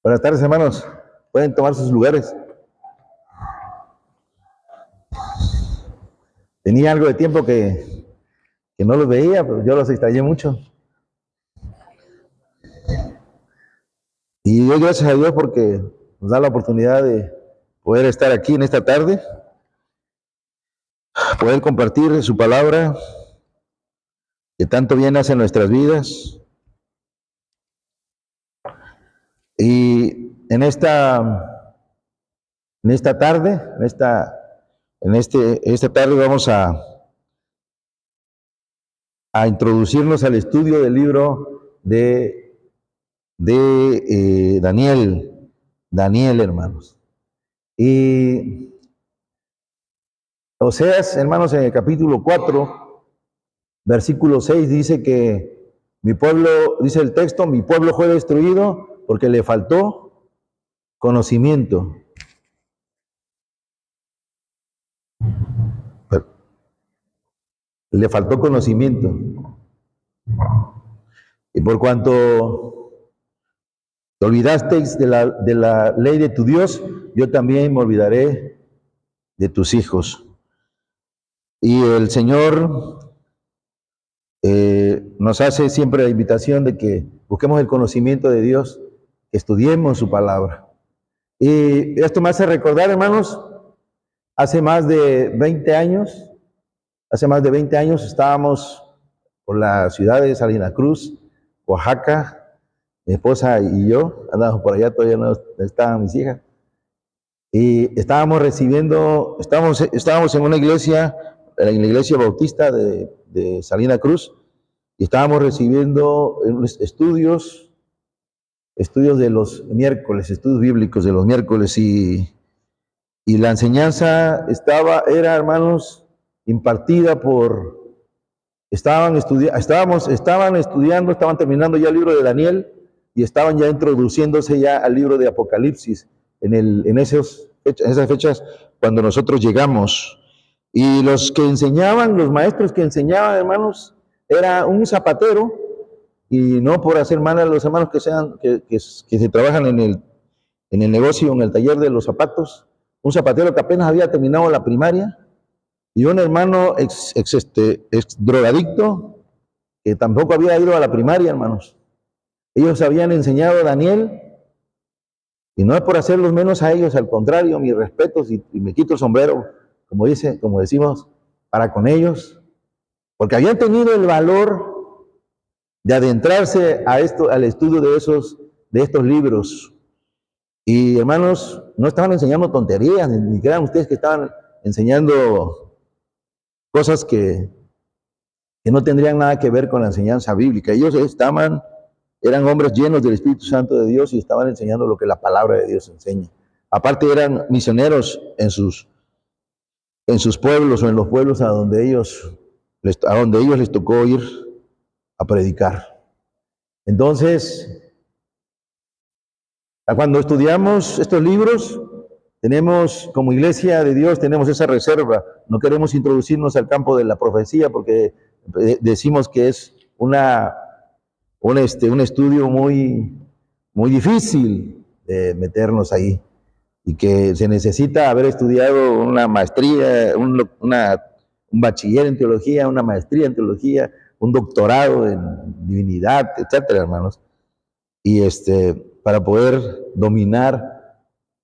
Buenas tardes, hermanos. Pueden tomar sus lugares. Tenía algo de tiempo que no los veía, pero yo los extrañé mucho. Y doy gracias a Dios porque nos da la oportunidad de poder estar aquí en esta tarde, poder compartir su palabra que tanto bien hace en nuestras vidas. Y en esta tarde, esta tarde vamos a introducirnos al estudio del libro de Daniel, hermanos. Y Oseas, hermanos, en el capítulo 4, versículo 6, dice que mi pueblo, dice el texto, mi pueblo fue destruido porque le faltó conocimiento. Le faltó conocimiento. Y por cuanto te olvidasteis de la ley de tu Dios, yo también me olvidaré de tus hijos. Y el Señor nos hace siempre la invitación de que busquemos el conocimiento de Dios, que estudiemos su palabra. Y esto me hace recordar, hermanos, hace más de 20 años estábamos por la ciudad de Salina Cruz, Oaxaca, mi esposa y yo, andábamos por allá, todavía no estaban mis hijas, y estábamos en una iglesia, en la iglesia bautista de Salina Cruz, y estábamos recibiendo estudios de los miércoles, estudios bíblicos de los miércoles, y la enseñanza era, hermanos, impartida estaban terminando ya el libro de Daniel, y estaban ya introduciéndose ya al libro de Apocalipsis, en esas fechas cuando nosotros llegamos. Y los maestros que enseñaban, hermanos, era un zapatero, y no por hacer mal a los hermanos que se trabajan en el negocio, en el taller de los zapatos, un zapatero que apenas había terminado la primaria, y un hermano ex drogadicto que tampoco había ido a la primaria, hermanos. Ellos habían enseñado a Daniel, y no es por hacerlos menos a ellos, al contrario, mis respetos, y me quito el sombrero, como decimos, para con ellos, porque habían tenido el valor de adentrarse al estudio de estos libros. Y hermanos, no estaban enseñando tonterías, ni crean ustedes que estaban enseñando cosas que no tendrían nada que ver con la enseñanza bíblica. Ellos eran hombres llenos del Espíritu Santo de Dios y estaban enseñando lo que la palabra de Dios enseña. Aparte, eran misioneros en sus pueblos, o en los pueblos a donde ellos les tocó ir a predicar. Entonces, cuando estudiamos estos libros, tenemos, como iglesia de Dios, tenemos esa reserva. No queremos introducirnos al campo de la profecía porque decimos que es un estudio muy, muy difícil de meternos ahí, y que se necesita haber estudiado una maestría, un bachiller en teología, una maestría en teología, un doctorado en divinidad, etcétera, hermanos, y para poder dominar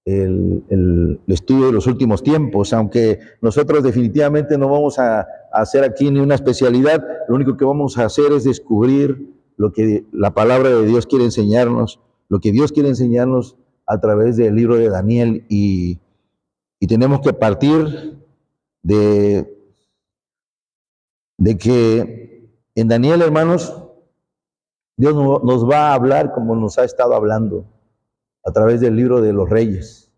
el estudio de los últimos tiempos. Aunque nosotros definitivamente no vamos a hacer aquí ni una especialidad, lo único que vamos a hacer es descubrir lo que la palabra de Dios quiere enseñarnos, lo que Dios quiere enseñarnos a través del libro de Daniel, y tenemos que partir de que en Daniel, hermanos, Dios nos va a hablar como nos ha estado hablando a través del libro de los Reyes.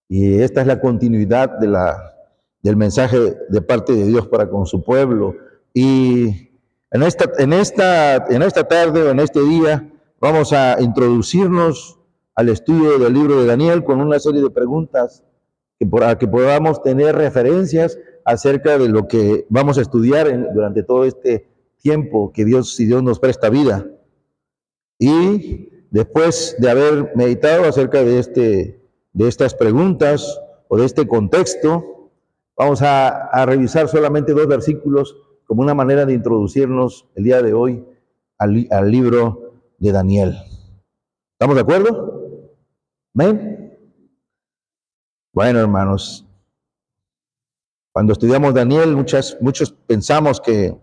Y esta es la continuidad del mensaje de parte de Dios para con su pueblo. Y en esta tarde, o en este día, vamos a introducirnos al estudio del libro de Daniel con una serie de preguntas para que podamos tener referencias acerca de lo que vamos a estudiar durante todo este tiempo que si Dios nos presta vida. Y después de haber meditado acerca de estas preguntas o de este contexto, vamos a revisar solamente 2 versículos como una manera de introducirnos el día de hoy al libro de Daniel. ¿Estamos de acuerdo? ¿Amén? Bueno, hermanos, cuando estudiamos Daniel, muchos pensamos que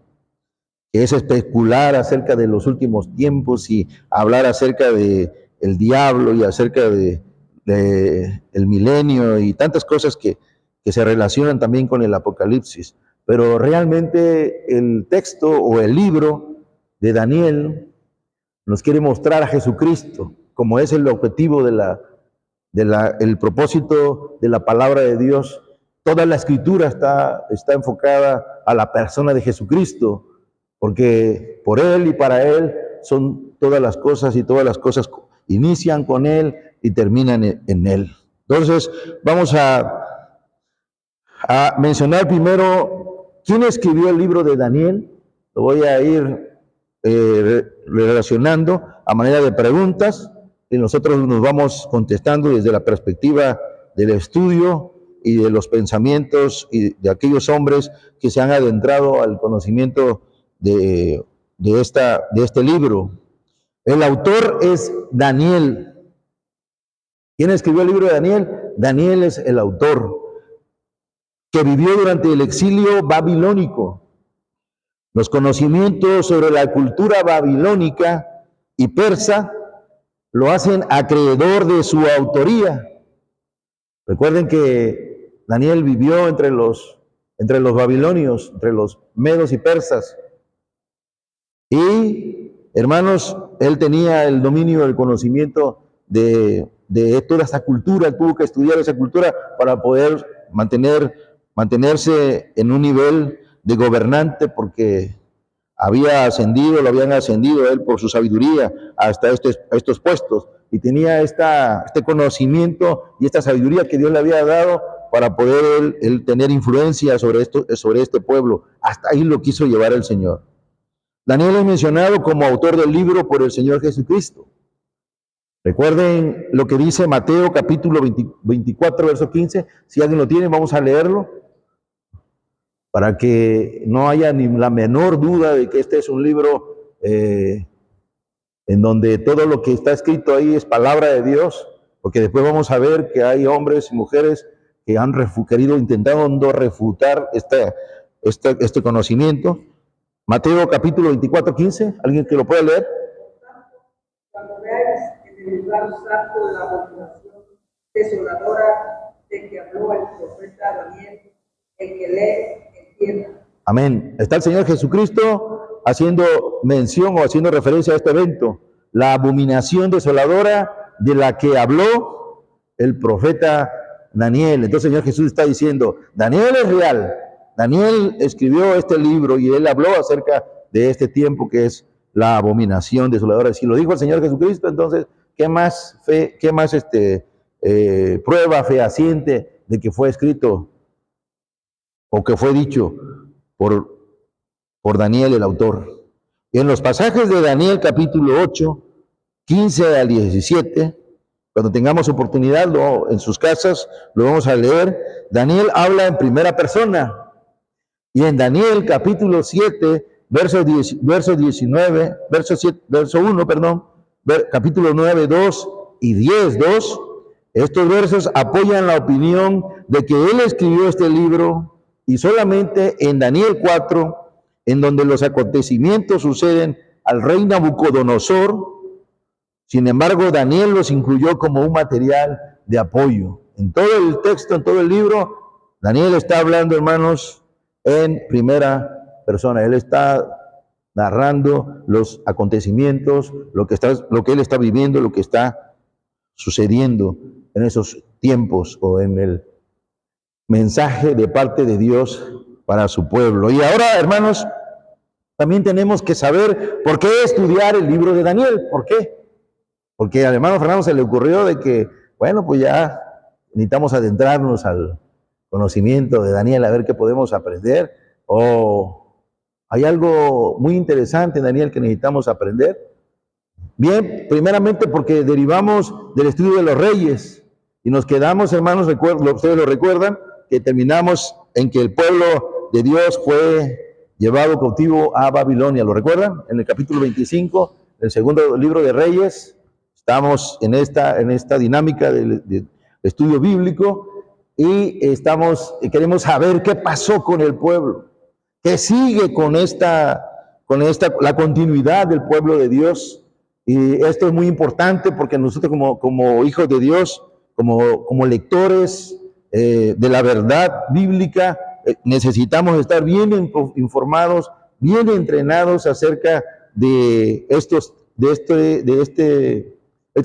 es especular acerca de los últimos tiempos y hablar acerca de el diablo y acerca de el milenio y tantas cosas que se relacionan también con el Apocalipsis. Pero realmente el texto o el libro de Daniel nos quiere mostrar a Jesucristo, como es el objetivo el propósito de la palabra de Dios. Toda la escritura está enfocada a la persona de Jesucristo, porque por Él y para Él son todas las cosas y todas las cosas inician con Él y terminan en Él. Entonces, vamos a mencionar primero quién escribió el libro de Daniel. Lo voy a ir relacionando a manera de preguntas y nosotros nos vamos contestando desde la perspectiva del estudio y de los pensamientos y de aquellos hombres que se han adentrado al conocimiento de este libro. El autor es Daniel. ¿Quién escribió el libro de Daniel? Daniel es el autor, que vivió durante el exilio babilónico. Los conocimientos sobre la cultura babilónica y persa lo hacen acreedor de su autoría. Recuerden que Daniel vivió entre los babilonios, entre los medos y persas. Y, hermanos, él tenía el dominio, el conocimiento de toda esa cultura. Tuvo que estudiar esa cultura para poder mantenerse en un nivel de gobernante, porque lo habían ascendido a él por su sabiduría hasta estos puestos, y tenía este conocimiento y esta sabiduría que Dios le había dado para poder él tener influencia sobre este pueblo. Hasta ahí lo quiso llevar el Señor. Daniel es mencionado como autor del libro por el Señor Jesucristo. Recuerden lo que dice Mateo capítulo 24, verso 15. Si alguien lo tiene, vamos a leerlo, para que no haya ni la menor duda de que este es un libro en donde todo lo que está escrito ahí es palabra de Dios, porque después vamos a ver que hay hombres y mujeres que han intentando refutar este conocimiento. Mateo capítulo 24, 15, ¿alguien que lo pueda leer? Cuando veáis en el lugar santo la abominación desoladora de que habló el profeta Daniel, el que lee, entienda. Amén. Está el Señor Jesucristo haciendo mención o haciendo referencia a este evento, la abominación desoladora de la que habló el profeta Daniel. Entonces el Señor Jesús está diciendo, Daniel es real. Daniel escribió este libro y él habló acerca de este tiempo que es la abominación desoladora. Si lo dijo el Señor Jesucristo, entonces, ¿qué más prueba fehaciente de que fue escrito o que fue dicho por Daniel, el autor? Y en los pasajes de Daniel capítulo 8, 15 al 17, cuando tengamos oportunidad en sus casas, lo vamos a leer. Daniel habla en primera persona. Y en Daniel capítulo 7, verso 1, capítulo 9, 2 y 10, 2, estos versos apoyan la opinión de que él escribió este libro, y solamente en Daniel 4, en donde los acontecimientos suceden al rey Nabucodonosor. Sin embargo, Daniel los incluyó como un material de apoyo. En todo el texto, en todo el libro, Daniel está hablando, hermanos, en primera persona. Él está narrando los acontecimientos, lo que él está viviendo, lo que está sucediendo en esos tiempos o en el mensaje de parte de Dios para su pueblo. Y ahora, hermanos, también tenemos que saber por qué estudiar el libro de Daniel. ¿Por qué? Porque al hermano Fernando se le ocurrió de que, bueno, pues ya necesitamos adentrarnos al conocimiento de Daniel, a ver qué podemos aprender, o hay algo muy interesante en Daniel que necesitamos aprender. Bien, primeramente porque derivamos del estudio de los reyes y nos quedamos, hermanos, ustedes lo recuerdan, que terminamos en que el pueblo de Dios fue llevado cautivo a Babilonia. ¿Lo recuerdan? En el capítulo 25, el segundo libro de Reyes, estamos en esta dinámica de estudio bíblico y queremos saber qué pasó con el pueblo, qué sigue con la continuidad del pueblo de Dios. Y esto es muy importante porque nosotros como hijos de Dios, como lectores de la verdad bíblica, necesitamos estar bien informados, bien entrenados acerca de estos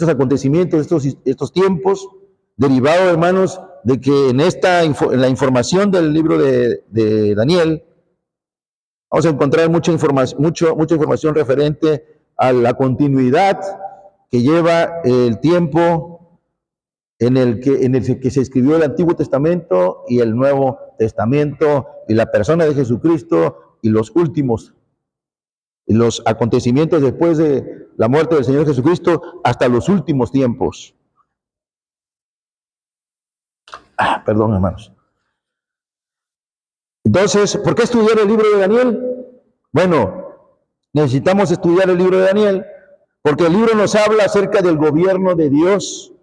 acontecimientos, estos tiempos, derivados, hermanos, de que en la información del libro de Daniel, vamos a encontrar mucha información referente a la continuidad que lleva el tiempo en el que se escribió el Antiguo Testamento y el Nuevo Testamento, y la persona de Jesucristo y los acontecimientos después de la muerte del Señor Jesucristo hasta los últimos tiempos. Perdón, hermanos. Entonces, ¿por qué estudiar el libro de Daniel? Bueno, necesitamos estudiar el libro de Daniel porque el libro nos habla acerca del gobierno de Dios.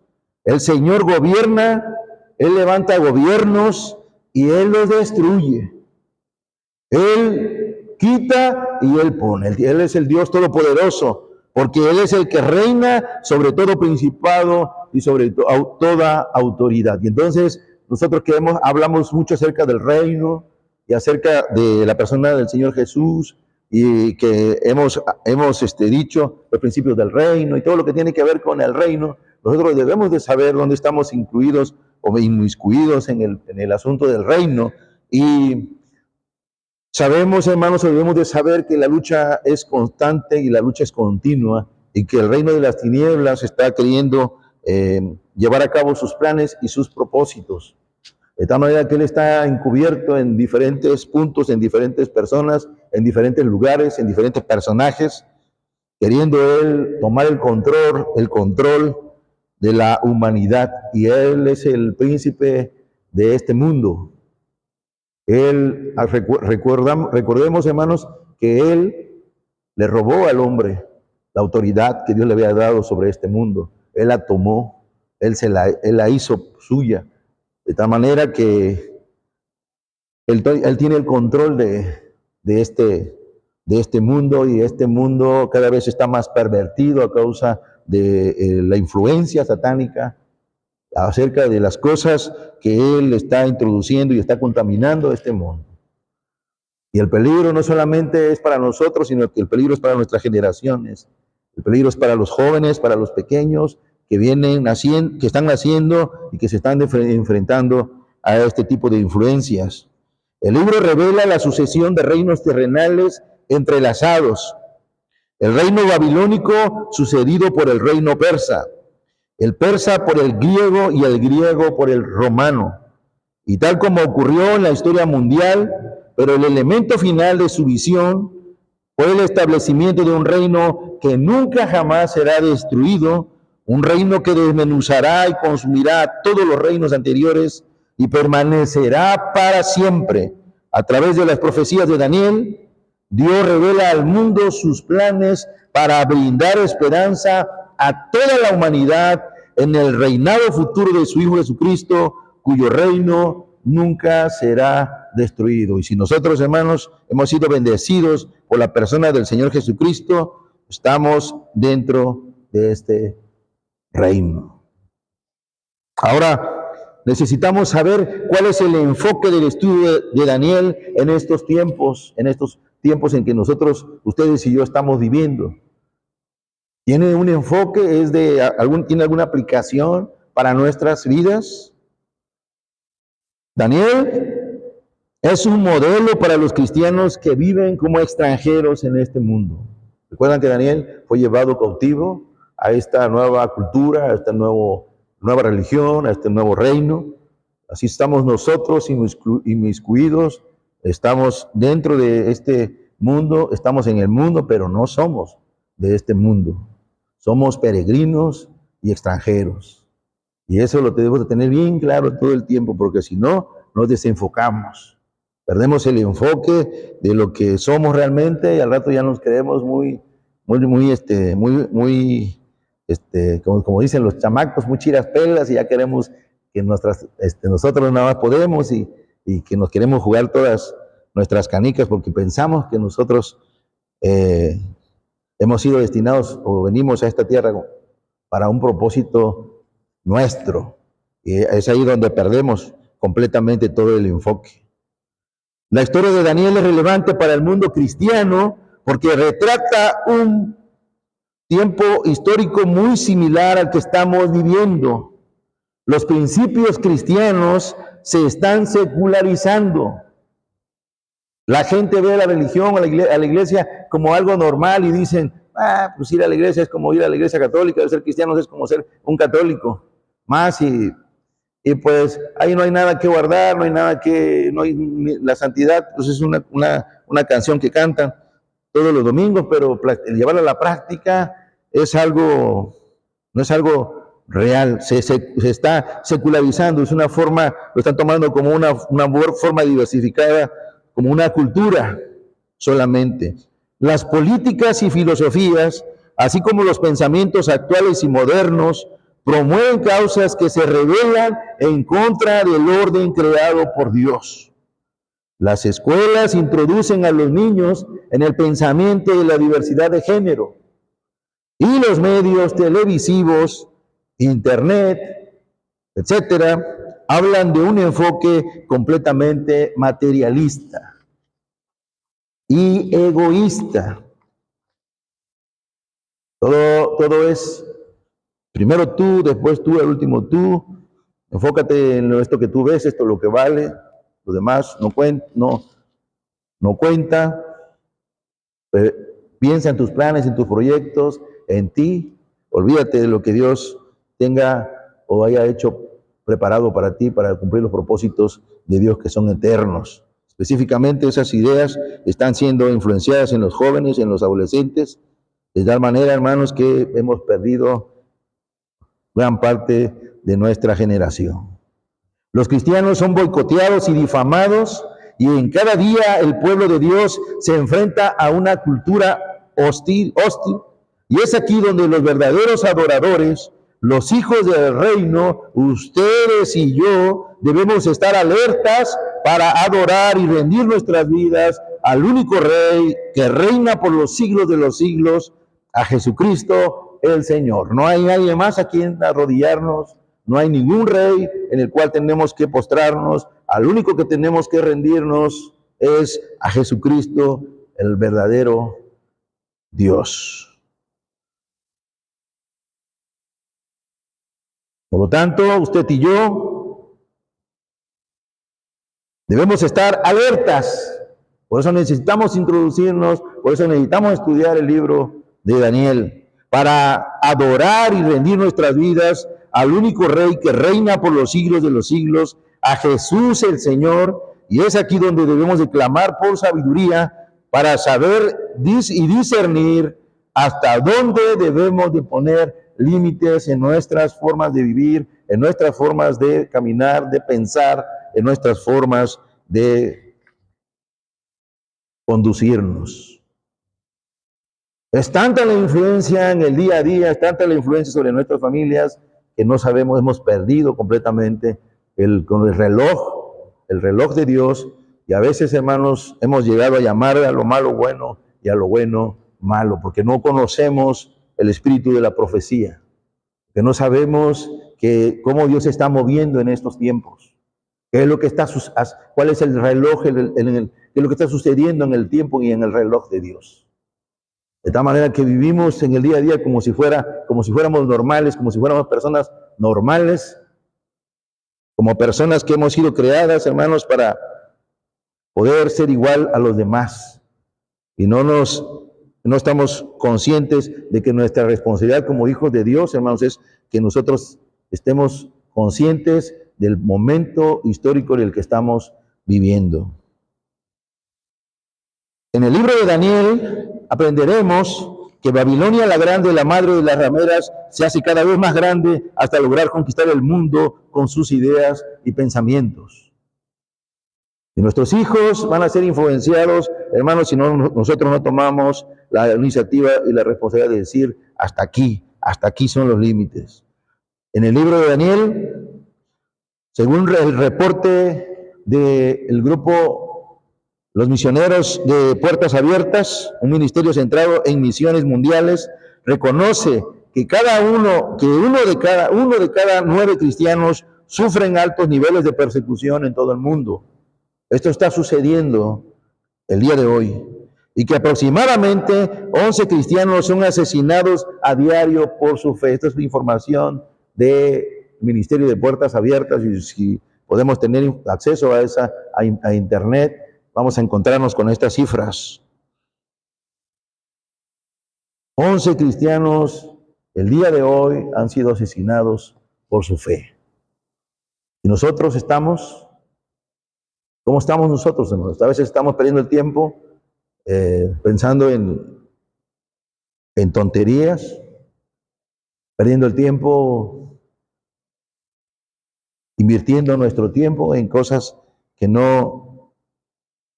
El Señor gobierna, Él levanta gobiernos y Él los destruye. Él quita y Él pone. Él es el Dios todopoderoso, porque Él es el que reina sobre todo principado y sobre toda autoridad. Y entonces nosotros hablamos mucho acerca del reino y acerca de la persona del Señor Jesús, y que hemos dicho los principios del reino y todo lo que tiene que ver con el reino. Nosotros debemos de saber dónde estamos incluidos o inmiscuidos en el asunto del reino. Y sabemos, hermanos, debemos de saber que la lucha es constante y la lucha es continua, y que el reino de las tinieblas está queriendo llevar a cabo sus planes y sus propósitos. De tal manera que Él está encubierto en diferentes puntos, en diferentes personas, en diferentes lugares, en diferentes personajes, queriendo Él tomar el control de la humanidad. Y Él es el príncipe de este mundo. Recordemos, hermanos, que Él le robó al hombre la autoridad que Dios le había dado sobre este mundo. Él la tomó, Él la hizo suya. De tal manera que Él tiene el control de este mundo, y este mundo cada vez está más pervertido a causa de la influencia satánica acerca de las cosas que Él está introduciendo y está contaminando este mundo. Y el peligro no solamente es para nosotros, sino que el peligro es para nuestras generaciones. El peligro es para los jóvenes, para los pequeños que están naciendo y que se están enfrentando a este tipo de influencias. El libro revela la sucesión de reinos terrenales entrelazados. El reino babilónico sucedido por el reino persa, el persa por el griego y el griego por el romano. Y tal como ocurrió en la historia mundial, pero el elemento final de su visión fue el establecimiento de un reino que nunca jamás será destruido, un reino que desmenuzará y consumirá todos los reinos anteriores y permanecerá para siempre. A través de las profecías de Daniel, Dios revela al mundo sus planes para brindar esperanza a toda la humanidad en el reinado futuro de su Hijo Jesucristo, cuyo reino nunca será destruido. Y si nosotros, hermanos, hemos sido bendecidos por la persona del Señor Jesucristo, estamos dentro de este reino. Ahora, necesitamos saber cuál es el enfoque del estudio de Daniel en estos tiempos en que ustedes y yo estamos viviendo. ¿Tiene un enfoque? ¿Tiene alguna aplicación para nuestras vidas? Daniel es un modelo para los cristianos que viven como extranjeros en este mundo. Recuerdan que Daniel fue llevado cautivo a esta nueva cultura, a esta nueva religión, a este nuevo reino. Así estamos nosotros inmiscuidos, estamos dentro de este mundo, estamos en el mundo, pero no somos de este mundo. somos peregrinos y extranjeros. Y eso lo tenemos que tener bien claro todo el tiempo, porque si no, nos desenfocamos. Perdemos el enfoque de lo que somos realmente y al rato ya nos creemos como dicen los chamacos, muy chiras pelas, y ya queremos que nosotros nada más podemos y que nos queremos jugar todas nuestras canicas porque pensamos que nosotros hemos sido destinados o venimos a esta tierra para un propósito nuestro. Y es ahí donde perdemos completamente todo el enfoque. La historia de Daniel es relevante para el mundo cristiano porque retrata un tiempo histórico muy similar al que estamos viviendo. Los principios cristianos se están secularizando. La gente ve a la religión, a la iglesia como algo normal y dicen, pues ir a la iglesia es como ir a la iglesia católica, ser cristiano es como ser un católico más y pues ahí no hay nada que guardar, no hay la santidad, pues es una canción que cantan todos los domingos, pero llevarla a la práctica no es algo real, se está secularizando, es una forma, lo están tomando como una forma diversificada, como una cultura solamente. Las políticas y filosofías, así como los pensamientos actuales y modernos, promueven causas que se rebelan en contra del orden creado por Dios. Las escuelas introducen a los niños en el pensamiento de la diversidad de género y los medios televisivos, internet, etcétera, hablan de un enfoque completamente materialista y egoísta. Todo es primero tú, después tú, el último tú. Enfócate en esto que tú ves, esto es lo que vale, lo demás no cuenta. Piensa en tus planes, en tus proyectos, en ti. Olvídate de lo que Dios tenga o haya hecho preparado para ti, para cumplir los propósitos de Dios que son eternos. Específicamente esas ideas están siendo influenciadas en los jóvenes, en los adolescentes, de tal manera, hermanos, que hemos perdido gran parte de nuestra generación. Los cristianos son boicoteados y difamados, y en cada día el pueblo de Dios se enfrenta a una cultura hostil, y es aquí donde los verdaderos adoradores, los hijos del reino, ustedes y yo, debemos estar alertas para adorar y rendir nuestras vidas al único Rey que reina por los siglos de los siglos, a Jesucristo el Señor. No hay nadie más a quien arrodillarnos, no hay ningún rey en el cual tenemos que postrarnos, al único que tenemos que rendirnos es a Jesucristo, el verdadero Dios. Por lo tanto, usted y yo debemos estar alertas. Por eso necesitamos introducirnos, por eso necesitamos estudiar el libro de Daniel, para adorar y rendir nuestras vidas al único Rey que reina por los siglos de los siglos, a Jesús el Señor, y es aquí donde debemos de clamar por sabiduría para saber y discernir hasta dónde debemos de poner límites en nuestras formas de vivir, en nuestras formas de caminar, de pensar, en nuestras formas de conducirnos. Es tanta la influencia en el día a día, es tanta la influencia sobre nuestras familias que no sabemos, hemos perdido completamente con el reloj de Dios, y a veces, hermanos, hemos llegado a llamar a lo malo bueno y a lo bueno malo, porque no conocemos el espíritu de la profecía, que no sabemos cómo Dios se está moviendo en estos tiempos, qué es lo que cuál es el reloj, qué es lo que está sucediendo en el tiempo y en el reloj de Dios. De tal manera que vivimos en el día a día como si fuéramos normales, como si fuéramos personas normales, como personas que hemos sido creadas, hermanos, para poder ser igual a los demás. Y no estamos conscientes de que nuestra responsabilidad como hijos de Dios, hermanos, es que nosotros estemos conscientes del momento histórico en el que estamos viviendo. En el libro de Daniel aprenderemos que Babilonia la grande, la madre de las rameras, se hace cada vez más grande hasta lograr conquistar el mundo con sus ideas y pensamientos. Y nuestros hijos van a ser influenciados, hermanos, si nosotros no tomamos la iniciativa y la responsabilidad de decir, hasta aquí son los límites. En el libro de Daniel, según el reporte del grupo Los Misioneros de Puertas Abiertas, un ministerio centrado en misiones mundiales, reconoce que uno de cada 9 cristianos sufren altos niveles de persecución en todo el mundo. Esto está sucediendo el día de hoy. Y que aproximadamente 11 cristianos son asesinados a diario por su fe. Esta es información del Ministerio de Puertas Abiertas, y si podemos tener acceso a internet, vamos a encontrarnos con estas cifras. 11 cristianos el día de hoy han sido asesinados por su fe. Y nosotros ¿cómo estamos nosotros, hermanos? A veces estamos perdiendo el tiempo pensando en tonterías, perdiendo el tiempo, invirtiendo nuestro tiempo en cosas que no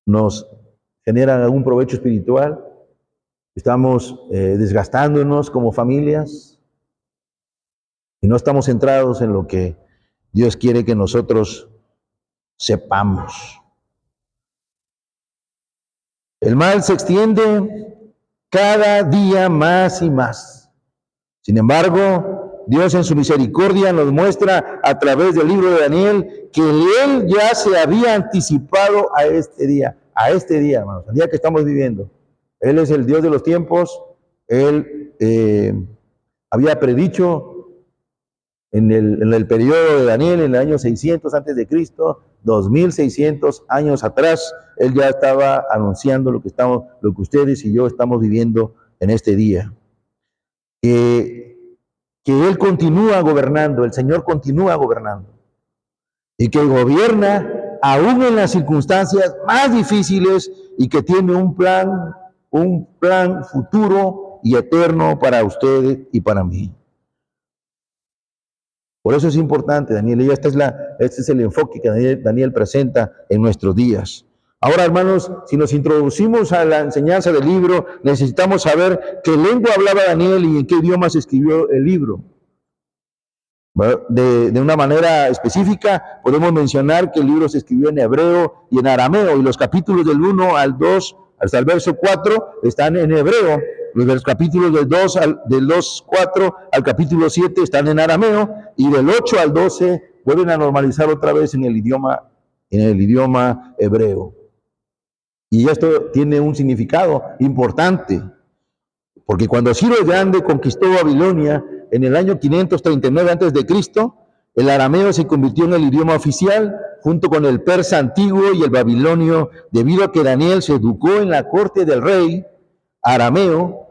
nos generan algún provecho espiritual. Estamos desgastándonos como familias y no estamos centrados en lo que Dios quiere que nosotros sepamos. El mal se extiende cada día más y más. Sin embargo, Dios en su misericordia nos muestra a través del libro de Daniel que Él ya se había anticipado a este día, hermanos, al día que estamos viviendo. Él es el Dios de los tiempos. Él había predicho en el periodo de Daniel, en el año 600 antes de Cristo, 2600 años atrás, Él ya estaba anunciando lo que ustedes y yo estamos viviendo en este día. Que Él continúa gobernando, el Señor continúa gobernando, y que gobierna aún en las circunstancias más difíciles, y que tiene un plan futuro y eterno para ustedes y para mí. Por eso es importante, Daniel, y este es el enfoque que Daniel presenta en nuestros días. Ahora, hermanos, si nos introducimos a la enseñanza del libro, necesitamos saber qué lengua hablaba Daniel y en qué idioma se escribió el libro. De una manera específica, podemos mencionar que el libro se escribió en hebreo y en arameo, y los capítulos del 1 al 2, hasta el verso 4, están en hebreo. Los capítulos del 2:4 al capítulo 7 están en arameo, y del 8 al 12 vuelven a normalizar otra vez en el idioma hebreo. Y esto tiene un significado importante, porque cuando Ciro el Grande conquistó Babilonia en el año 539 a.C., el arameo se convirtió en el idioma oficial, junto con el persa antiguo y el babilonio, debido a que Daniel se educó en la corte del rey arameo.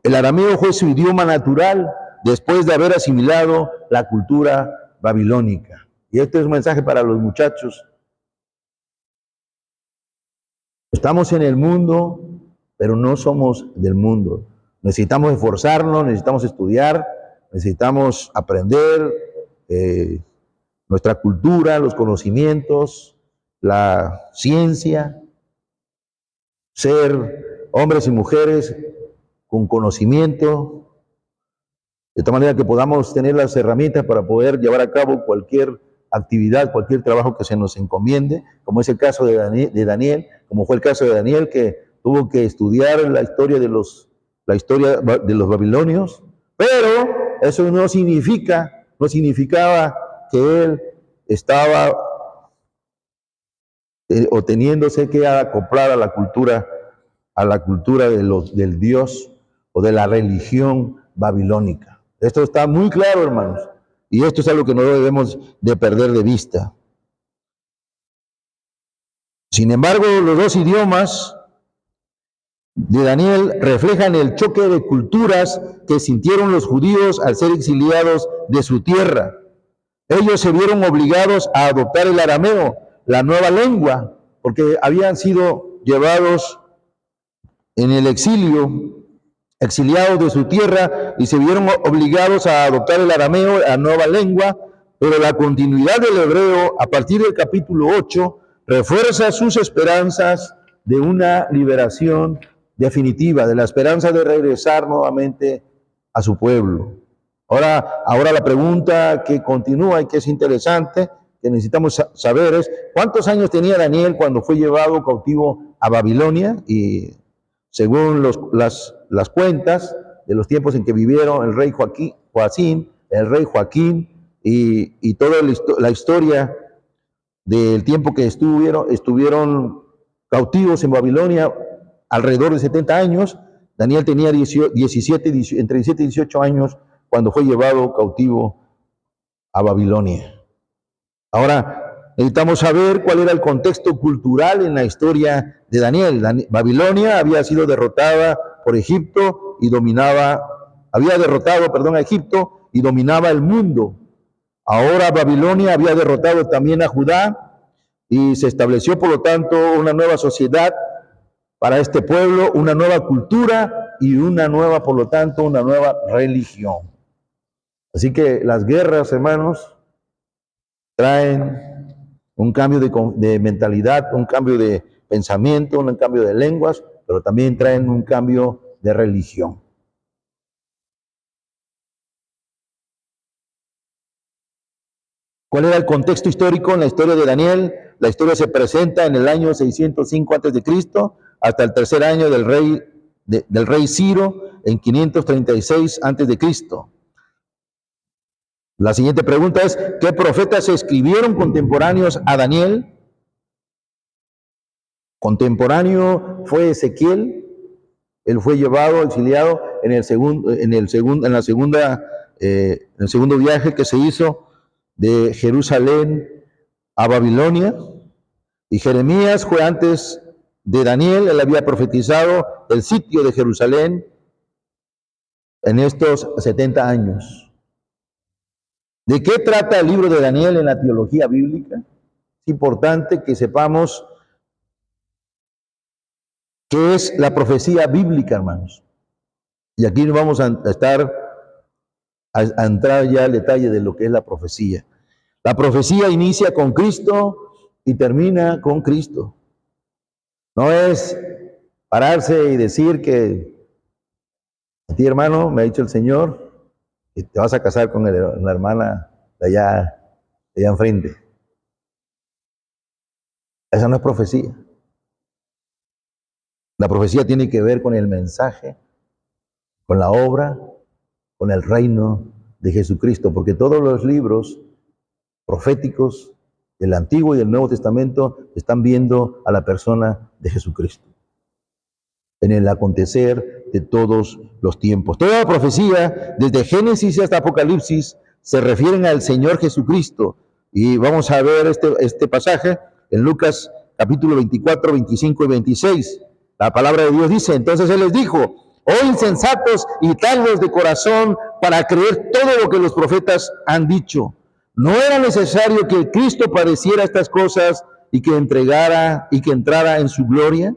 El arameo fue su idioma natural después de haber asimilado la cultura babilónica. Y este es un mensaje para los muchachos. Estamos en el mundo, pero no somos del mundo. Necesitamos esforzarnos, necesitamos estudiar, necesitamos aprender nuestra cultura, los conocimientos, la ciencia, ser hombres y mujeres con conocimiento, de tal manera que podamos tener las herramientas para poder llevar a cabo cualquier actividad, cualquier trabajo que se nos encomiende, como es el caso de Daniel, como fue el caso de Daniel, que tuvo que estudiar la historia de los babilonios, pero eso no significaba que él estaba o teniéndose que acoplar a la cultura del Dios o de la religión babilónica. Esto está muy claro, hermanos, y esto es algo que no debemos de perder de vista. Sin embargo, los dos idiomas de Daniel reflejan el choque de culturas que sintieron los judíos al ser exiliados de su tierra. Ellos se vieron obligados a adoptar el arameo, la nueva lengua, porque habían sido llevados en el exilio exiliados de su tierra y se vieron obligados a adoptar el arameo, la nueva lengua, pero la continuidad del hebreo a partir del capítulo 8 refuerza sus esperanzas de una liberación definitiva, de la esperanza de regresar nuevamente a su pueblo. Ahora la pregunta que continúa y que es interesante, que necesitamos saber es, ¿cuántos años tenía Daniel cuando fue llevado cautivo a Babilonia? Y según las cuentas de los tiempos en que vivieron el rey Joacín, el rey Joaquín y toda la historia del tiempo que estuvieron cautivos en Babilonia, alrededor de 70 años. Daniel tenía entre 17 y 18 años cuando fue llevado cautivo a Babilonia. Ahora, necesitamos saber cuál era el contexto cultural en la historia de Daniel. Babilonia había sido derrotada por Egipto y había derrotado, a Egipto y dominaba el mundo. Ahora Babilonia había derrotado también a Judá y se estableció, por lo tanto, una nueva sociedad para este pueblo, una nueva cultura y por lo tanto, una nueva religión. Así que las guerras, hermanos, traen un cambio de mentalidad, un cambio de pensamiento, un cambio de lenguas, pero también traen un cambio de religión. ¿Cuál era el contexto histórico en la historia de Daniel? La historia se presenta en el año 605 a.C. hasta el tercer año del rey Ciro en 536 a.C. La siguiente pregunta es, ¿qué profetas se escribieron contemporáneos a Daniel? Contemporáneo fue Ezequiel. Él fue llevado, exiliado en el segundo viaje que se hizo de Jerusalén a Babilonia. Y Jeremías fue antes de Daniel. Él había profetizado el sitio de Jerusalén en estos 70 años. ¿De qué trata el libro de Daniel en la teología bíblica? Es importante que sepamos qué es la profecía bíblica, hermanos. Y aquí vamos a entrar ya al detalle de lo que es la profecía. La profecía inicia con Cristo y termina con Cristo. No es pararse y decir que a ti, hermano, me ha dicho el Señor, que te vas a casar con la hermana de allá enfrente. Esa no es profecía. La profecía tiene que ver con el mensaje, con la obra, con el reino de Jesucristo, porque todos los libros proféticos del Antiguo y del Nuevo Testamento están viendo a la persona de Jesucristo en el acontecer de todos los tiempos. Toda la profecía, desde Génesis hasta Apocalipsis, se refieren al Señor Jesucristo. Y vamos a ver este pasaje en Lucas capítulo 24, 25 y 26. La palabra de Dios dice, entonces Él les dijo, oh insensatos y tardos de corazón para creer todo lo que los profetas han dicho. ¿No era necesario que Cristo padeciera estas cosas y que entrara en su gloria?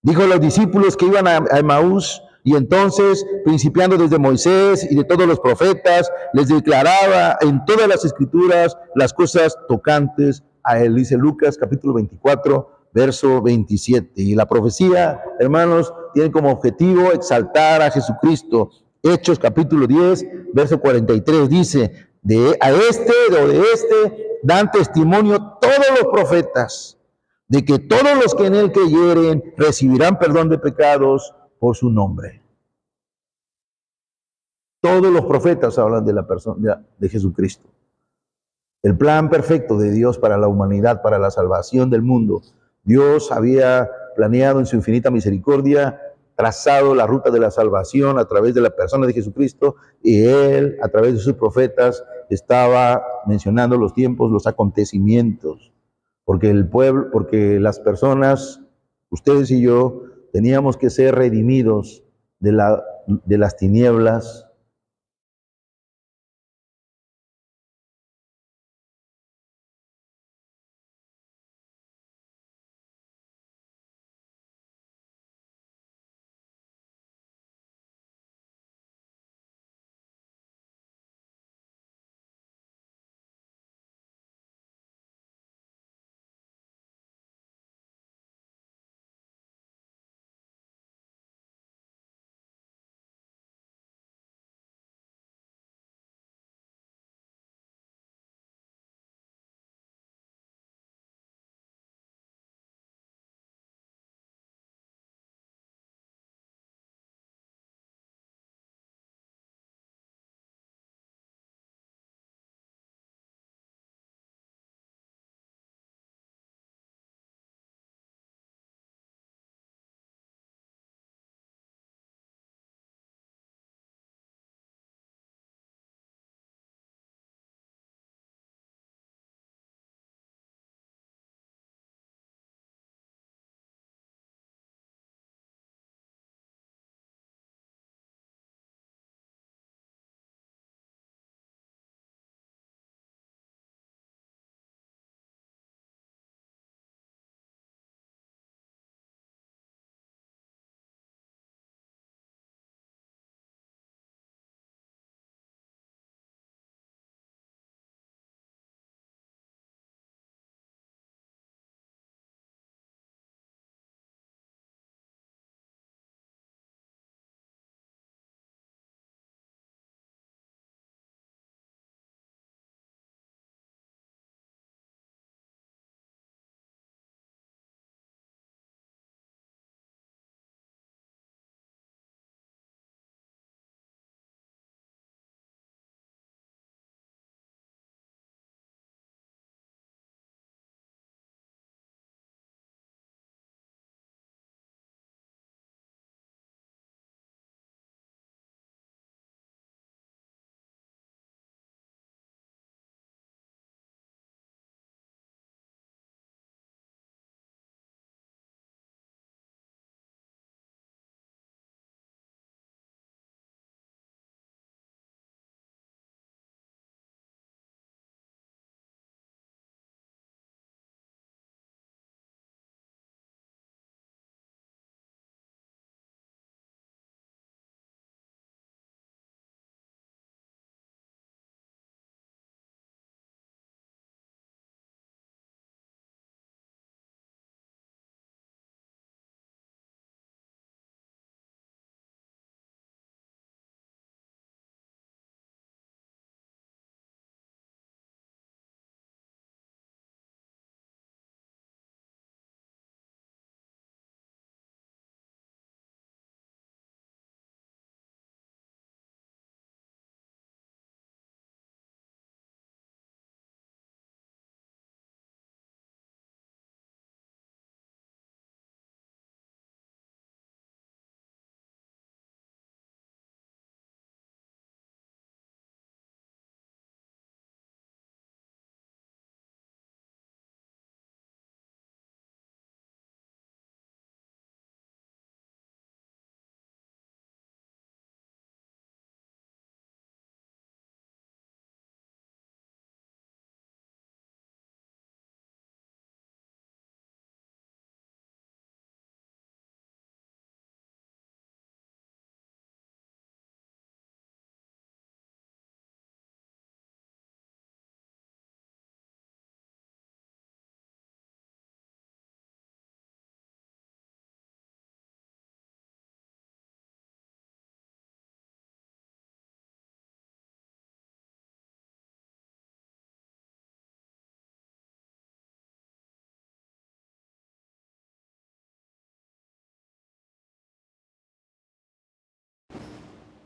Dijo a los discípulos que iban a Emaús, y entonces, principiando desde Moisés y de todos los profetas, les declaraba en todas las escrituras las cosas tocantes a él. Dice Lucas capítulo 24, verso 27. Y la profecía, hermanos, tiene como objetivo exaltar a Jesucristo. Hechos capítulo 10, verso 43 dice, de este dan testimonio todos los profetas, de que todos los que en él creyeren recibirán perdón de pecados por su nombre. Todos los profetas hablan de la persona de Jesucristo. El plan perfecto de Dios para la humanidad, para la salvación del mundo. Dios había planeado en su infinita misericordia, trazado la ruta de la salvación a través de la persona de Jesucristo, y Él, a través de sus profetas, estaba mencionando los tiempos, los acontecimientos. Porque el pueblo, porque las personas, ustedes y yo, teníamos que ser redimidos de las tinieblas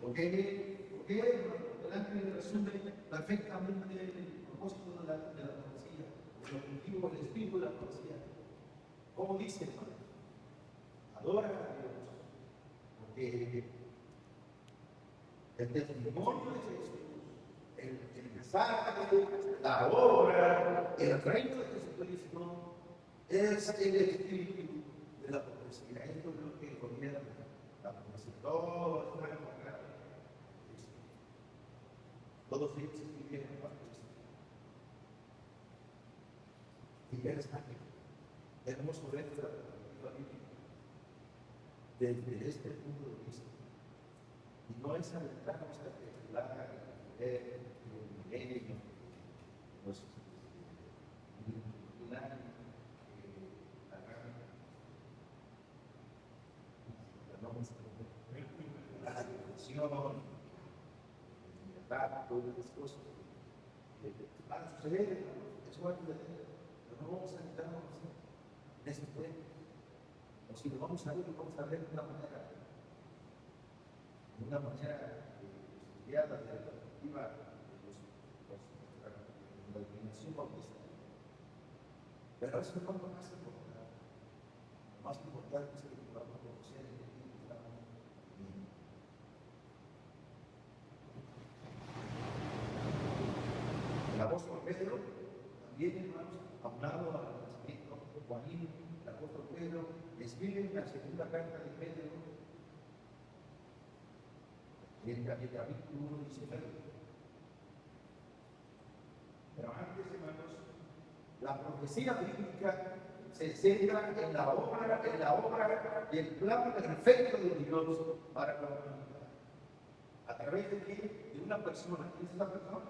Porque el ángel resume perfectamente el propósito de la profecía, el objetivo, el espíritu de la profecía. ¿Cómo dice? Adora a Dios, porque el testimonio de Jesús, el mensaje, la obra, el reino de Jesucristo es el espíritu de la profecía. Esto es lo que gobierna la profecía. Todo está enfocado. Todos ellos escribieron para Cristo. Y él está aquí. Tenemos por dentro de la perspectiva bíblica desde este punto de vista. Y no es adentrarnos a especular, leer, el milenio, los vincular la carne, la situación, todas las cosas que van a suceder, es bueno de pero no vamos a entrarnos en esos temas. O si lo vamos a ver de una manera estudiada desde la perspectiva de la iluminación bautista. Pero eso no es lo más importante. Lo más importante es que podamos conocer el Espíritu de la el apóstol Pedro, también hermanos, aunado al nacimiento, Juanín, el apóstol Pedro, escribe la segunda carta de Pedro, en el capítulo 1 dice: pero antes, hermanos, la profecía bíblica se centra en la obra y el plan perfecto de Dios para la humanidad. ¿A través de qué? De una persona. ¿Quién es esa persona?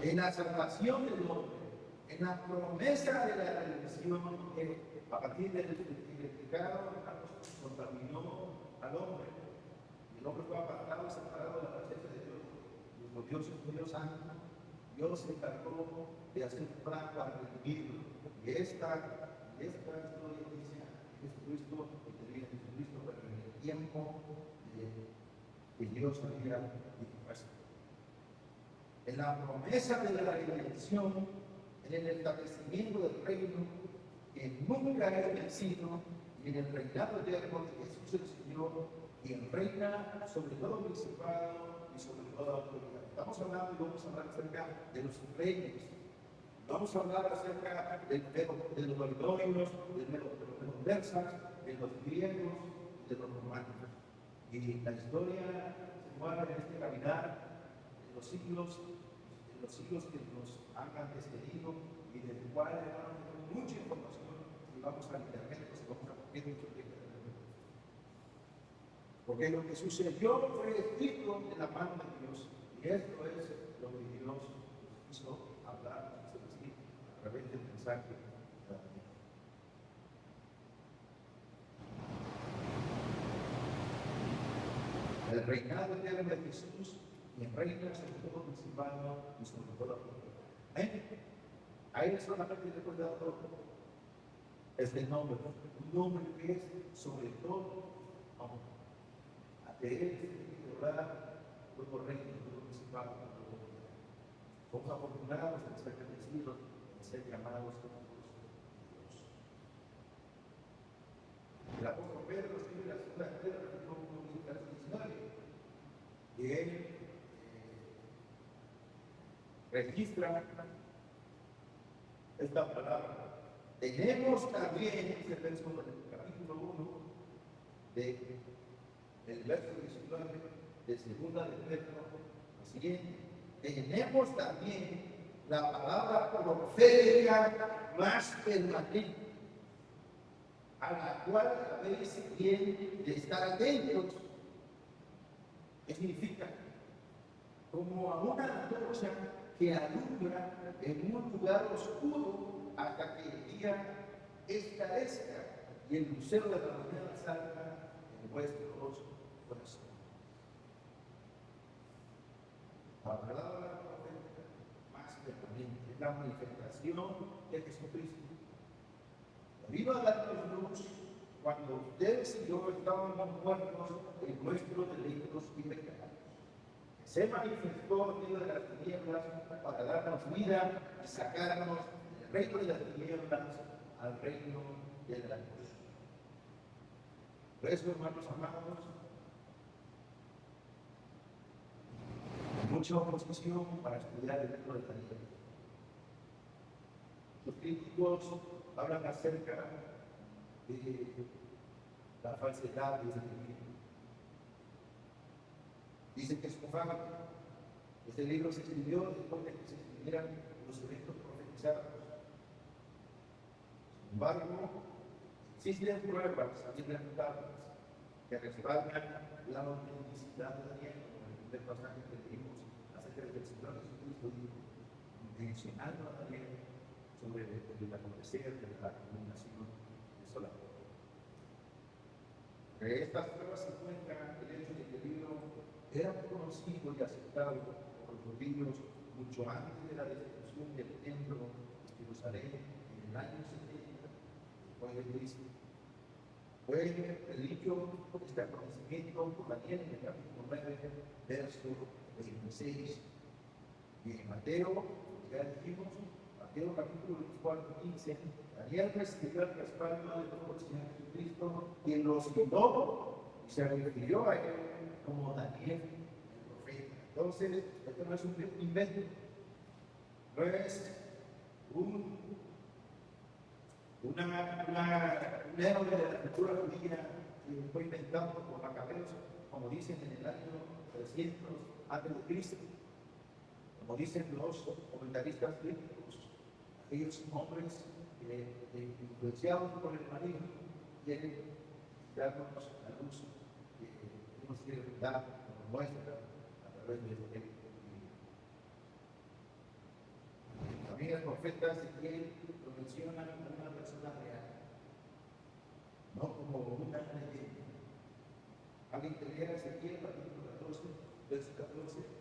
En la salvación del hombre, en la promesa de la redención, a partir del pecado, contaminó al hombre. El hombre fue apartado, separado de la presencia de Dios. Nuestro Dios es un Dios santo. Dios se encargó de hacer un plan para redimirlo. Y esta historia dice Jesucristo, y tenía Jesucristo, pero en el tiempo que Dios había dispuesto. En la promesa de la redención, en el establecimiento del reino, que nunca es vencido, y en el reinado eterno de Jesús el Señor, quien reina sobre todo principado y sobre toda autoridad. Estamos hablando y vamos a hablar acerca de los reinos. Vamos a hablar acerca de los babilonios, de los persas, de los griegos, de los romanos. Y la historia se mueve en este caminar en los siglos que nos han antecedido y del cual tenemos mucha información y vamos a internet, pues vamos a poner mucho tiempo. Porque lo que sucedió fue escrito en la mano de Dios. Y esto es lo que Dios hizo hablar, decir, a través del mensaje. El reinado eterno de Jesús, quien reina sobre todo principado y sobre toda autoridad. Ahí solamente recordado este nombre, un nombre que es sobre todo hombre. De él se hablar todo reino, todo principado, todo autoridad. Somos afortunados en ser bendecidos, en ser llamados hijos de Dios. El apóstol Pedro escribe la segunda carta, capítulo 1, versículo 19, y él registra esta palabra. Tenemos también, dice el verso del capítulo 1, del verso 19 de segunda de Pedro, lo siguiente: tenemos también la palabra profética más permanente, a la cual habéis bien de estar atentos. ¿Qué significa? Como a una antorcha que alumbra en un lugar oscuro hasta que el día esclarezca y el lucero de la mañana salga en vuestros corazones. La palabra profética más permanente es la manifestación de Jesucristo. Vino a darnos luz cuando ustedes y yo estábamos muertos en nuestros delitos y pecados, se manifestó en medio de las tinieblas para darnos vida y sacarnos del reino de las tinieblas al reino de la luz. Por eso, hermanos amados, mucha oposición para estudiar el libro de Daniel. Los críticos hablan acerca de la falsedad de este libro. Dicen que es un fábrica. Este libro se escribió después de que se escribieran los eventos profetizados. Sin embargo, existen pruebas irrefutables que respaldan la autenticidad de Daniel, como en el primer pasaje que leímos acerca del Señor Jesucristo, mencionando a Daniel sobre el acontecer de la culminación desoladora. De estas pruebas se encuentra el hecho de que el libro era conocido y aceptado por los judíos mucho antes de la destrucción del templo de Jerusalén en el año 70 después de Cristo. Fue predicho este acontecimiento por Daniel en el capítulo 9, verso 26. Y en Mateo, ya dijimos, Mateo capítulo 24, 15, Daniel recibió el respaldo de todo el Señor Jesucristo, quien lo citó y se refirió a él como Daniel, el profeta. Entonces, esto no es un invento, no es un héroe de la cultura judía que fue inventado por Macabeos, como dicen en el año 300 antes de Cristo, como dicen los comentaristas bíblicos, aquellos hombres influenciados por el maligno quieren darnos la luz que nos quiere dar, nos muestra a través de este libro. También el profeta Ezequiel lo menciona como una persona real, no como una leyenda. Alguien que lea Ezequiel, capítulo 14, verso 14.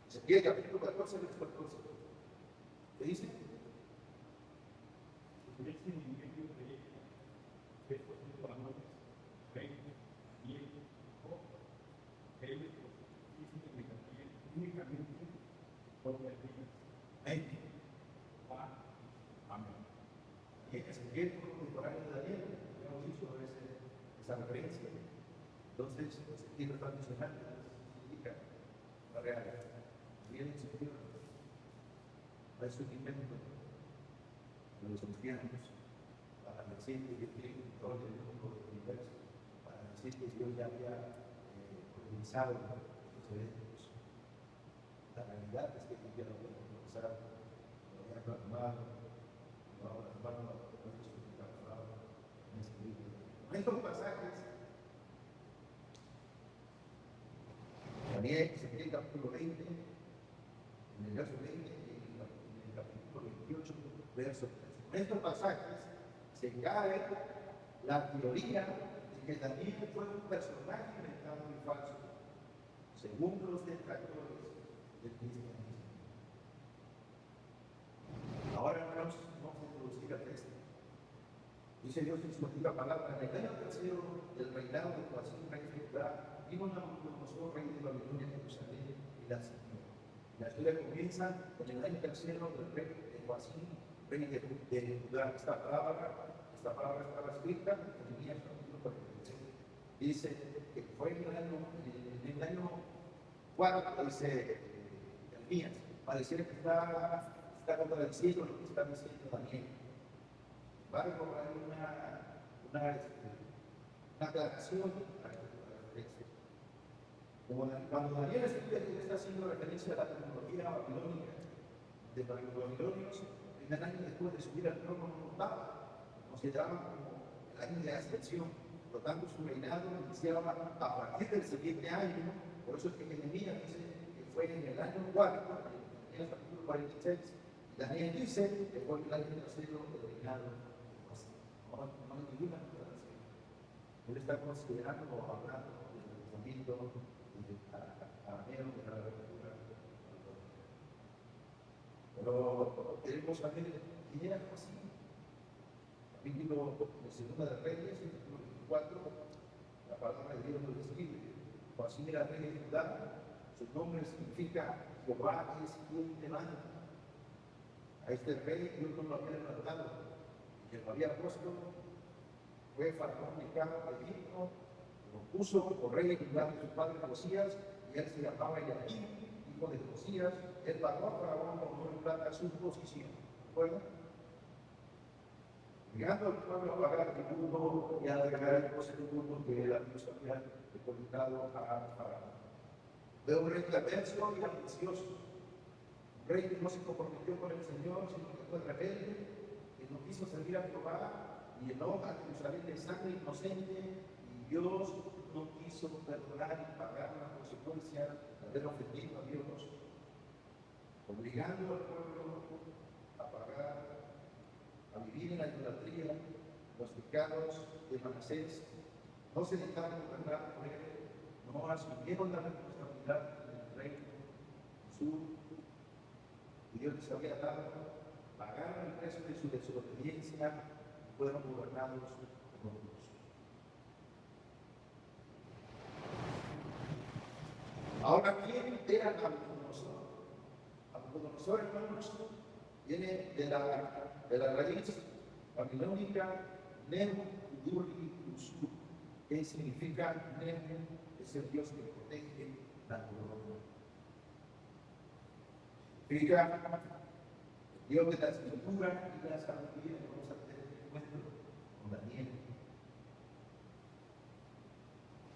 Ezequiel capítulo 14, verso 14. ¿Qué dice? Ezequiel fue contemporáneo de Daniel, habíamos dicho esa referencia. Entonces, Ezequiel está mencionando, significa la realidad. Bien, Señor, no es un invento de los cristianos para decir que Dios tiene control del mundo del universo, para decir que Dios ya había organizado los eventos. La realidad es que Dios ya lo había organizado, lo había plasmado, lo había plasmado en este libro. En estos pasajes, Daniel, Ezequiel capítulo 20, en el verso 20 y en el capítulo 28, verso 3. En estos pasajes se cae la teoría de que Daniel fue un personaje inventado y falso, según los detractores del cristianismo. Ahora vamos a introducir al texto. Dice Dios en su antigua palabra: en el año tercero del reinado de Joacim, rey de Judá, vino Nabucodonosor, rey de Babilonia, a Jerusalén, y la sitió. La historia comienza en el año tercero del rey de Joacim, rey de Judá. Esta palabra estaba escrita en Jeremías capítulo 46. Dice que fue en el año 4, dice Jeremías, pareciera que está contradiciendo lo que está diciendo Daniel. Sin embargo, hay una aclaración para la referencia. Cuando Daniel escribe que está haciendo referencia a la tecnología babilónica de los babilonios, en el año después de subir al trono no contaba, consideraba como el año de ascensión. Por lo tanto, su reinado iniciaba a partir del siguiente año. Por eso es que Jeremías dice que fue en el año 4, en el capítulo 46. Daniel dice que fue el año tercero del reinado de Joacim. no hay ninguna contradicción. Él está considerando o hablando del pensamiento arameo de la abertura. Pero queremos saber quién era Joacim. Capítulo de Segunda de Reyes, capítulo 24, la palabra de Dios lo describe. Joacim era rey de Judá, su nombre significa Jehová es quien te manda. A este rey Dios no lo había levantado, quien lo había puesto fue Faraón Necao de Egipto, lo puso como rey de Judá de su padre Josías, y él se llamaba Joacim, hijo de Josías. Él pagó a Faraón con oro y plata su posición. ¿Recuerdan? Llegando al pueblo a pagar tributo y a entregar el tributo que Dios había depositado a Faraón. Fue un rey perverso y ambicioso. Un rey que no se comprometió con el Señor, sino que fue rebelde, que no quiso servir a Jehová y llenó a Jerusalén de sangre inocente, y Dios no quiso perdonar y pagar la consecuencia de haber ofendido a Dios, obligando al pueblo a pagar, a vivir en la idolatría, los pecados de Manasés. No se dejaron gobernar por él, no asumieron la responsabilidad del reino sur, y Dios les había dado, pagaron el precio de su desobediencia y fueron gobernados por Dios. Ahora, ¿quién era Nabucodonosor? Nabucodonosor, hermanos, viene de la raíz babilónica Nebu-Udurri-Usur, que significa Nebu, es el Dios que protege la corona. Significa Dios de la escritura y la sabiduría. Vamos a tener un encuentro con Daniel.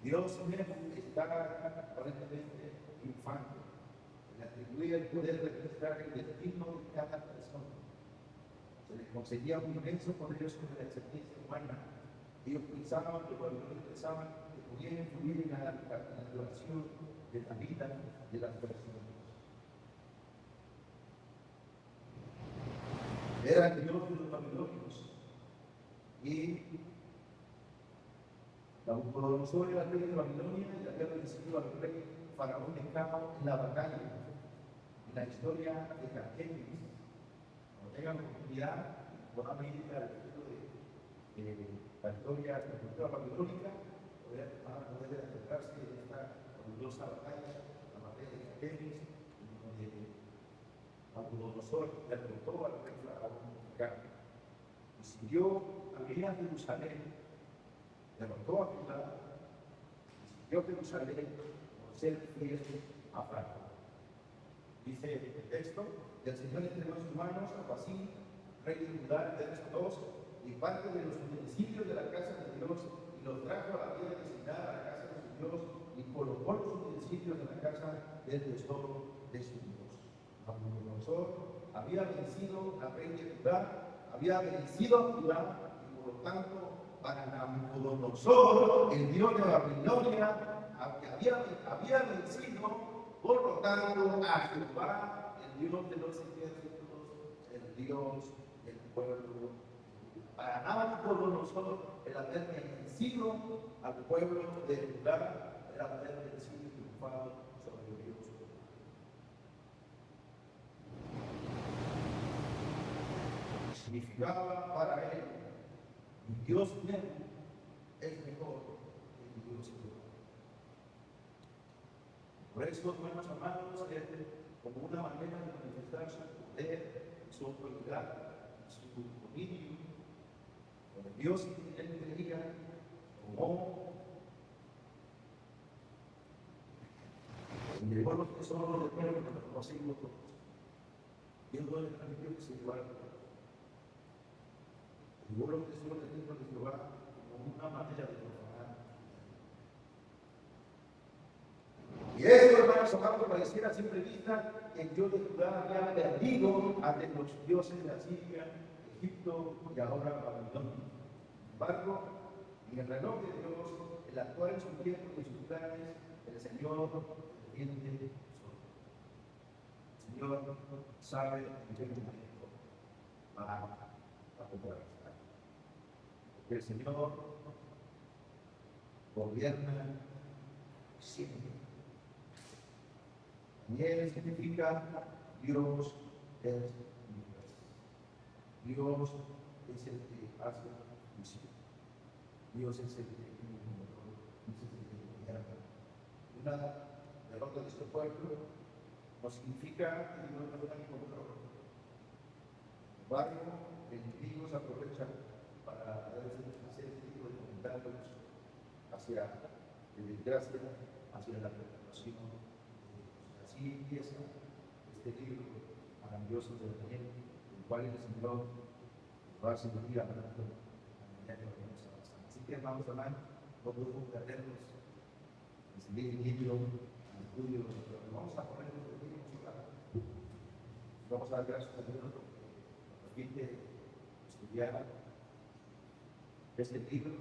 Dios Nebu está aparentemente triunfando. Le atribuía el poder de registrar el destino de cada persona. Se les conseguía un inmenso poder sobre la existencia humana. Ellos pensaban, los babilonios pensaban que podían influir en la duración de la vida de las personas. Era el Dios de los babilonios. Y Nabucodonosor era el rey de Babilonia y había vencido al rey Faraón Necao en la batalla. En la historia de Carquemis, cuando tengan oportunidad, puedan ir al libro de la historia de la cultura babilónica, van a poder acercarse en esta fabulosa batalla, la batalla de Carquemis, donde Nabucodonosor derrotó al rey Faraón Necao. Y siguió a Jerusalén, derrotó a Judá, y siguió Jerusalén por ser fiel a Faraón. Dice el texto, y el Señor entregó en sus manos a Joacim, rey de Judá, de estos, y parte de los utensilios de la casa de Dios, y los trajo a la tierra designada a la casa de su Dios, y colocó los utensilios de la casa del tesoro de su Dios. Nabucodonosor había vencido al rey de Judá, había vencido a Judá, y por lo tanto, para Nabucodonosor, el Dios de Babilonia, había vencido. Por lo tanto, a Jehová, el Dios de los ejércitos, el Dios del pueblo. Para Nabucodonosor, el haber vencido al pueblo de Judá, el haber vencido y triunfado sobre Dios. Significaba para él, mi Dios mismo es mejor que mi Dios mismo. Por eso, hermanos amados, es como una manera de manifestar su poder, su autoridad, su dominio. Cuando Dios él creía como y llegó los tesoros del pueblo que los conocimos todos. Dios no le permitió que se llevaran. Llegó los tesoros del templo de Jehová como una manera de profanar. Y eso, hermanos amados, pareciera a simple vista que el Dios de Judá había perdido ante los dioses de Asiria, Egipto y ahora Babilonia. Sin embargo, en el reloj de Dios, el actuar en su tiempo y en sus planes, el Señor defiende solo. El Señor sabe en qué momento va a poder estar. que el Señor gobierna siempre. Daniel significa Dios es universo. Dios es el que hace juicio. Dios es el que Dios es el que gobierna. Una derrota de este pueblo no significa que Dios no está en control. En barrio, el enemigo se aprovecha para hacer este tipo de comentarios hacia la desgracia, hacia la preocupación. Así empieza este libro maravilloso de Daniel, el cual el Señor va a seguir hablando a medida que vayamos avanzando. Así que, hermanos, hermanos, no podemos perdernos en seguir el libro, el estudio, vamos a poner los libros y vamos a dar gracias a Dios porque nos permite estudiar este libro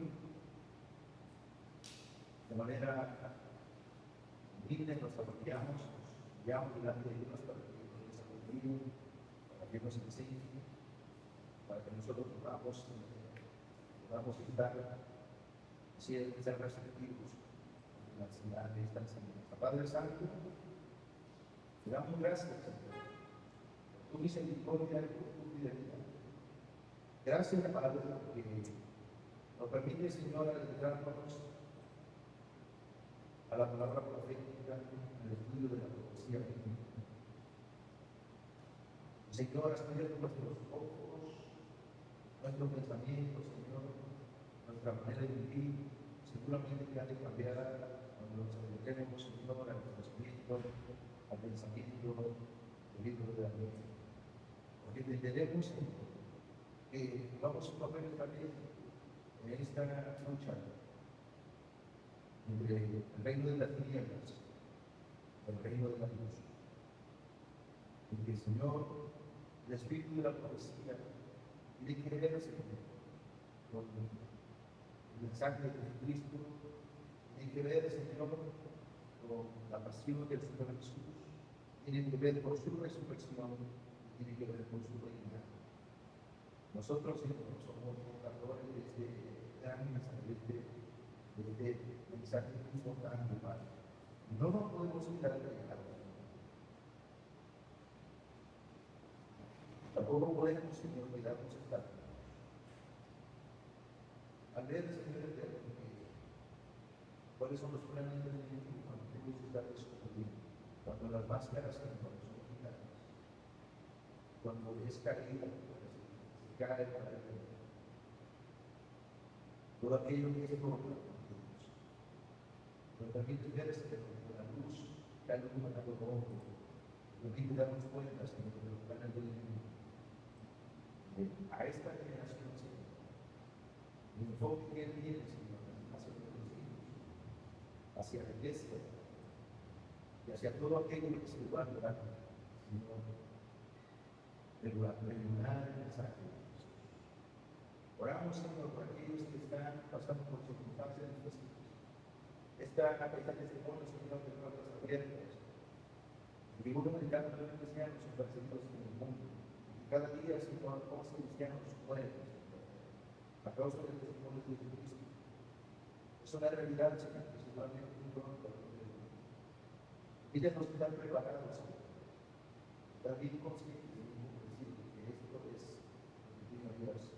de manera humilde, nos apoyamos delante de Dios para que nos desarrolle, para que nos enseñe, para que nosotros podamos estar ser receptivos en la enseñanza de esta enseñanza. Padre Santo, te damos gracias, Señor, por tu misericordia y por tu fidelidad. Gracias, Padre, porque nos permite, Señor, adentrarnos a la palabra profética, al estudio de la profecía bíblica. Señor, has abierto nuestros ojos, nuestros pensamientos, Señor, nuestra manera de vivir, seguramente que ha de cambiar cuando nos adentremos, Señor, al conocimiento, al pensamiento del libro de Daniel. Porque entenderemos, Señor, que vamos a poner también en esta lucha entre el reino de las tinieblas y el reino de la luz. Y que el Señor, el Espíritu de la profecía, tiene que ver, Señor, con el mensaje de Jesucristo, tiene que ver, Señor, con la pasión del Señor Jesús, tiene que ver con su resurrección, tiene que ver con su reino. Nosotros, Señor, somos portadores de este gran mensaje, de este mensaje importante, Padre. No nos podemos quitar de la tampoco podemos, Señor, olvidarnos esta. Al ver, Señor eterno, cuáles son los planes del enemigo cuando tenemos que estar descubriendo, cuando las máscaras, Señor, son quitadas, cuando es caída, se cae para el mundo. Todo aquello que es por Dios. Pero también te ves que con la luz que alumna todo hombre, también darnos cuenta, Señor, de los planes del enemigo. A esta generación, Señor, el enfoque que Él tiene, Señor, hacia nuestros hijos, hacia la iglesia y hacia todo aquello que se va a lograr, Señor, regular el mensaje de Dios. Oramos, Señor, por aquellos que están pasando por circunstancias difíciles. Esta testimonio, Señor, de puertas abiertas. Y uno de cada uno de cristianos son perseguidos en el mundo. Y cada día, Señor, 11 cristianos mueren a causa del testimonio de Jesucristo. Es una realidad, Señor, que seguramente muy pronto. Pídenos estar preparados, Señor. Estar bien conscientes de que esto es lo que tiene Dios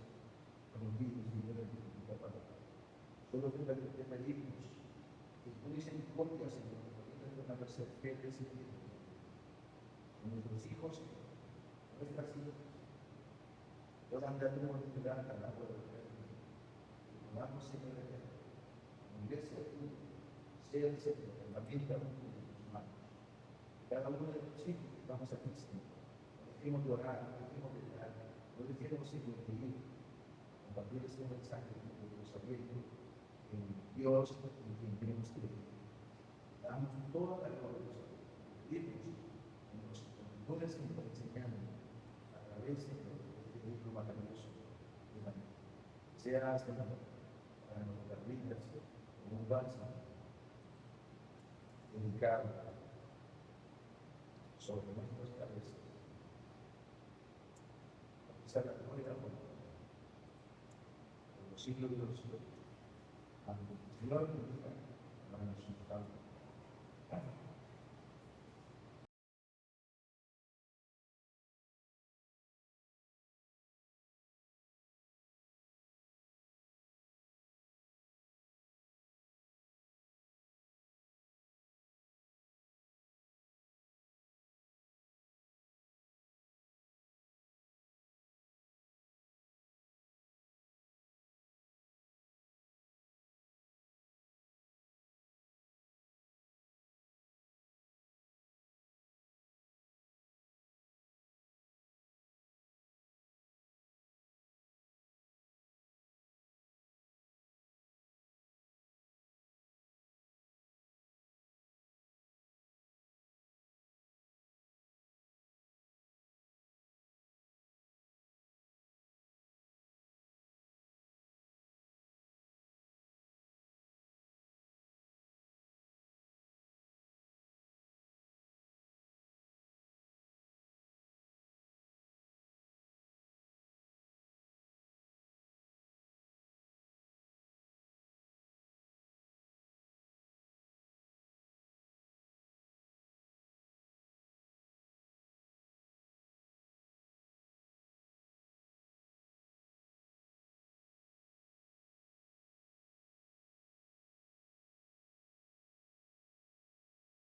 con los niños y de la palabra. Solo te pedimos que tu misericordia, Señor, nos permita ser fieles y fieles con nuestros hijos, nuestras hijas, puedan dar una oportunidad a la obra de Dios. Que podamos, Señor, como iglesia tuya, sea el Señor, también cada uno de tus manos. Cada uno de tus hijos que vamos a Cristo, no dejemos de orar, no dejemos de orar, no dejemos, Señor, de ir a compartir este mensaje de Dios, sabiendo en Dios en quien queremos creer. Damos toda la gloria, pedimos en los dones que nos enseñamos a través de este libro maravilloso. Sea, Señor, para nuestras vidas como un bálsamo dedicado sobre nuestras cabezas. Esa es la gloria por los siglos de los siglos. Amén. Señor, bendiga a nuestros padres.